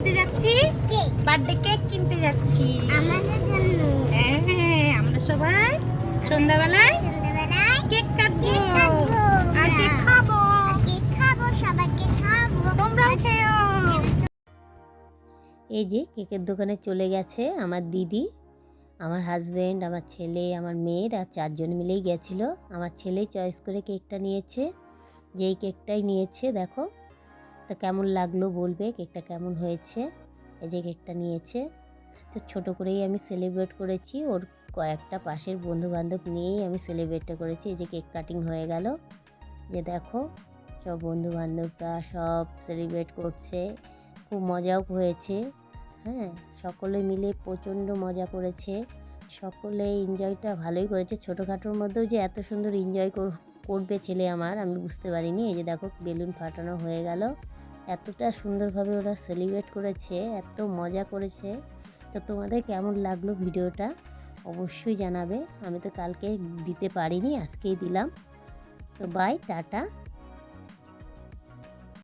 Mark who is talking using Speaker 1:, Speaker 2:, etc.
Speaker 1: কিনতে যাচ্ছি, birthday cake কিনতে যাচ্ছি
Speaker 2: আমাদের জন্য।
Speaker 1: হ্যাঁ, আমরা সবাই সন্ধ্যাবেলায় কেক কাটবো আর কেক খাবো।
Speaker 2: সবাইকে খাবো,
Speaker 1: তোমরাও খেও।
Speaker 3: এই যে কেকের দোকানে চলে গেছে আমার দিদি, আমার হাজব্যান্ড, আমার ছেলে, আমার মেয়ের আর 4 জন মিলেই গেছিলো। আমার ছেলে চয়েস করে কেকটা নিয়েছে, যেই কেকটাই নিয়েছে। দেখো তো কেমন লাগলো বলবে, কেকটা কেমন হয়েছে। এই যে কেকটা নিয়েছে, তো ছোটো করেই আমি সেলিব্রেট করেছি। ওর কয়েকটা পাশের বন্ধু বান্ধব নিয়েই আমি সেলিব্রেটটা করেছি। এই যে কেক কাটিং হয়ে গেল, যে দেখো সব বন্ধু বান্ধবরা সব সেলিব্রেট করছে, খুব মজাও হয়েছে। হ্যাঁ, সকলে মিলে প্রচণ্ড মজা করেছে, সকলে এনজয়টা ভালোই করেছে। ছোটোখাটোর মধ্যেও যে এত সুন্দর এনজয় করবে ছেলে আমার, আমি বুঝতে পারিনি। এই যে দেখো বেলুন ফাটানো হয়ে গেল, এতটা সুন্দরভাবে ওরা সেলিব্রেট করেছে, এত মজা করেছে। তো তোমাদের কেমন লাগলো ভিডিওটা অবশ্যই জানাবে। আমি তো কালকে দিতে পারিনি, আজকেই দিলাম। তো বাই, টাটা।